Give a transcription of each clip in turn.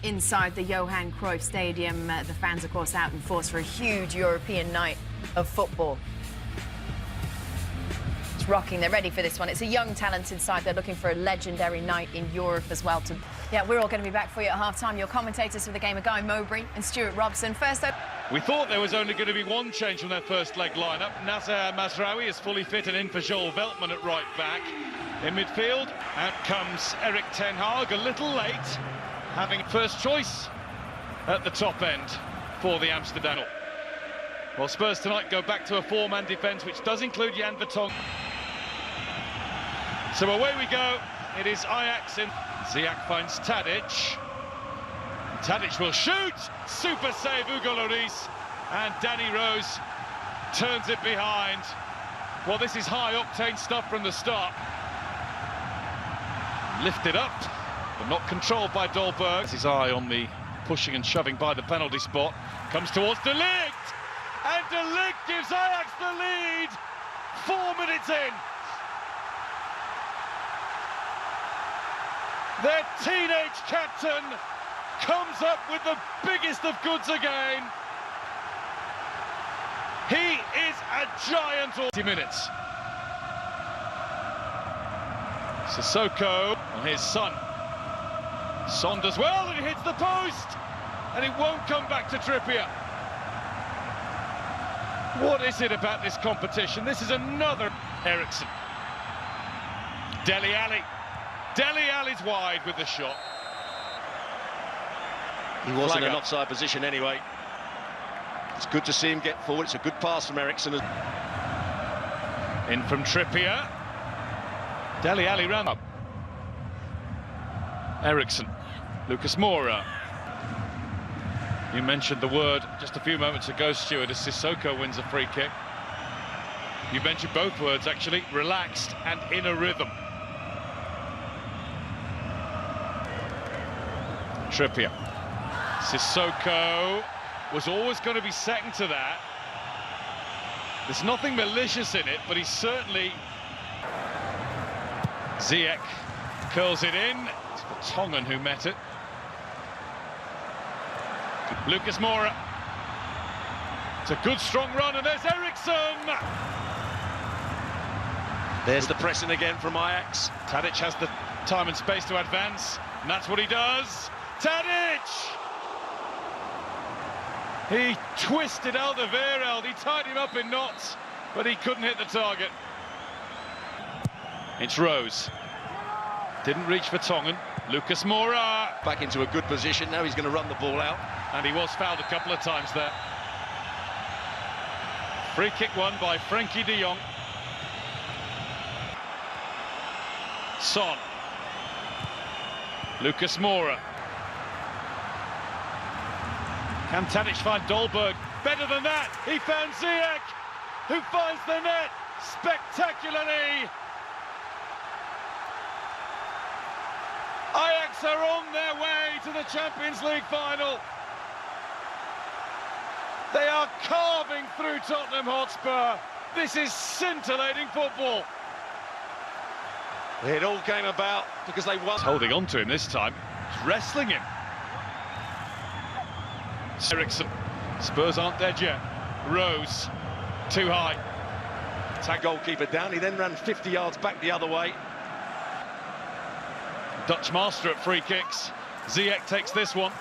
Inside the Johan Cruyff Stadium, the fans, of course, out in force for a huge European night of football. It's rocking. They're ready for this one. It's a young talent inside. They're looking for a legendary night in Europe as well. Yeah, we're all going to be back for you at half-time. Your commentators for the game are Guy Mowbray and Stuart Robson. First up... We thought there was only going to be one change from their first leg lineup. Nasser Mazraoui is fully fit and in for Joel Veltman at right back. In midfield, out comes Erik ten Hag, a little late, having first choice at the top end for the Amsterdam. Well, Spurs tonight go back to a four-man defence, which does include Jan Vertonghen. So away we go. It is Ajax in. Ziyech finds Tadic. Tadic will shoot. Super save, Hugo Lloris. And Danny Rose turns it behind. Well, this is high-octane stuff from the start. Lifted up, but not controlled by Dolberg. His eye on the pushing and shoving by the penalty spot. Comes towards De Ligt. And De Ligt gives Ajax the lead. 4 minutes in. Their teenage captain comes up with the biggest of goods again. He is a giant. 20 minutes. Sissoko and his son. Son does well and he hits the post. And it won't come back to Trippier. What is it about this competition? This is another Eriksen. Dele Alli. Dele Alli's wide with the shot. He was in an offside position anyway. It's good to see him get forward. It's a good pass from Eriksen. In from Trippier. Dele Alli ran up. Eriksen. Lucas Moura. You mentioned the word just a few moments ago, Stuart, as Sissoko wins a free kick. You mentioned both words, actually. Relaxed and in a rhythm. Trippier. Sissoko was always going to be second to that. There's nothing malicious in it, but he's certainly... Ziyech curls it in. It's Vertonghen who met it. Lucas Moura. It's a good strong run, and there's Eriksen. There's the pressing again from Ajax. Tadic has the time and space to advance, and that's what he does. Tadic! He twisted Alderweireld, he tied him up in knots, but he couldn't hit the target. It's Rose. Didn't reach Vertonghen. Lucas Moura. Back into a good position, now he's going to run the ball out. And he was fouled a couple of times there. Free kick won by Frenkie de Jong. Son. Lucas Moura. Can Tadic find Dolberg? Better than that, he found Ziyech, who finds the net spectacularly. Ajax are on their way to the Champions League final. They are carving through Tottenham Hotspur. This is scintillating football. It all came about because they won. Holding on to him this time, he's wrestling him. Eriksen. Spurs aren't dead yet. Rose, too high. Tag goalkeeper down, he then ran 50 yards back the other way. Dutch master at free kicks. Ziyech takes this one.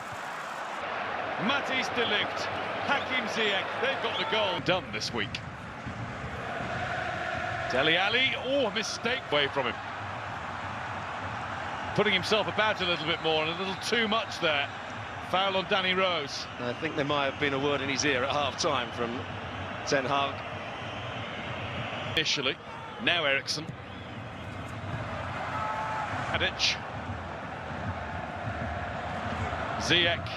Matthijs de Ligt, Hakim Ziyech, they've got the goal done this week. Dele Alli, oh, a mistake away from him. Putting himself about a little bit more and a little too much there. Foul on Danny Rose. I think there might have been a word in his ear at half-time from Ten Hag. Initially, now Eriksen. Tadic. Ziyech.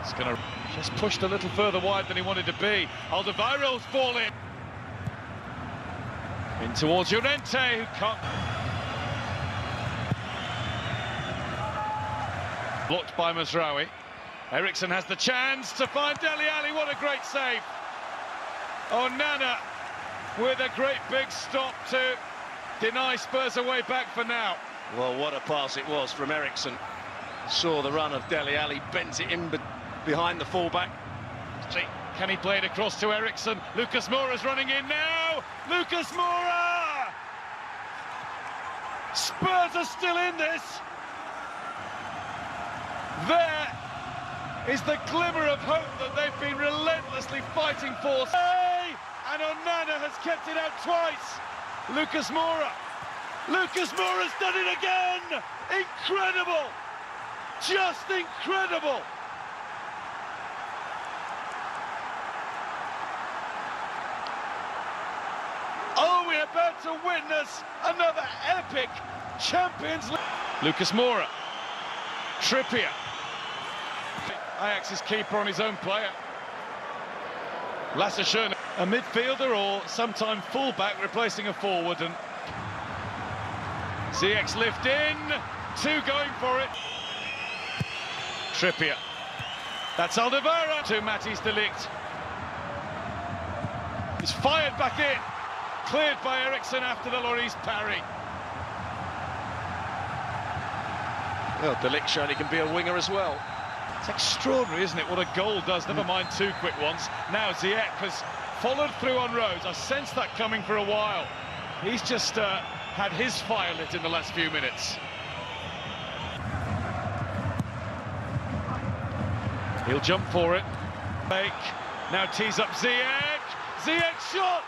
He's going to just pushed a little further wide than he wanted to be. Alderweireld's ball in towards Llorente, who can't. Blocked by Mazraoui. Eriksen has the chance to find Dele Alli. What a great save. Onana with a great big stop to deny Spurs a way back for now. Well, what a pass it was from Eriksen. Saw the run of Dele Alli, bends it in behind the fullback. Can he play it across to Eriksson? Lucas Moura's running in now. Lucas Moura! Spurs are still in this. There is the glimmer of hope that they've been relentlessly fighting for. And Onana has kept it out twice. Lucas Moura. Lucas Moura's done it again. Incredible. Just incredible. Oh, we're about to witness another epic Champions League. Lucas Moura. Trippier. Ajax's keeper on his own player. Lasse Schöne, a midfielder or sometime fullback replacing a forward, and ZX lift in, two going for it. Trippier. That's Alderweireld to Matthijs de Ligt. He's fired back in. Cleared by Eriksson after the Lloris parry. Well, de Ligt showing he can be a winger as well. It's extraordinary, isn't it, what a goal does, never mind two quick ones. Now Ziyech has followed through on Rose. I sensed that coming for a while. He's just had his fire lit in the last few minutes. He'll jump for it. Fake. Now tees up Ziyech. Ziyech shot!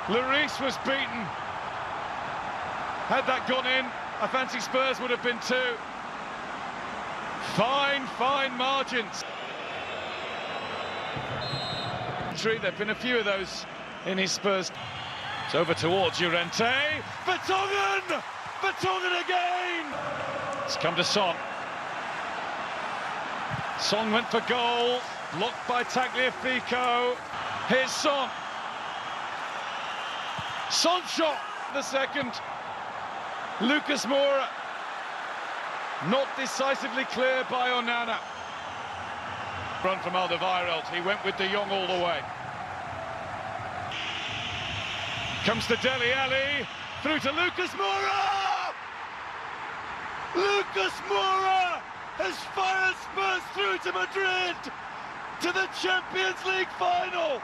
Lloris was beaten. Had that gone in, I fancy Spurs would have been two. Fine, fine margins. There have been a few of those in his Spurs. It's over towards Llorente. Vertonghen! Vertonghen again! It's come to Son. Son went for goal. Blocked by Tagliafico. Here's Son. Son shot the second. Lucas Moura. Not decisively clear by Onana. Run from Alderweireld. He went with De Jong all the way. Comes to Dele Alli. Through to Lucas Moura! Lucas Moura has fired Spurs through to Madrid, to the Champions League final.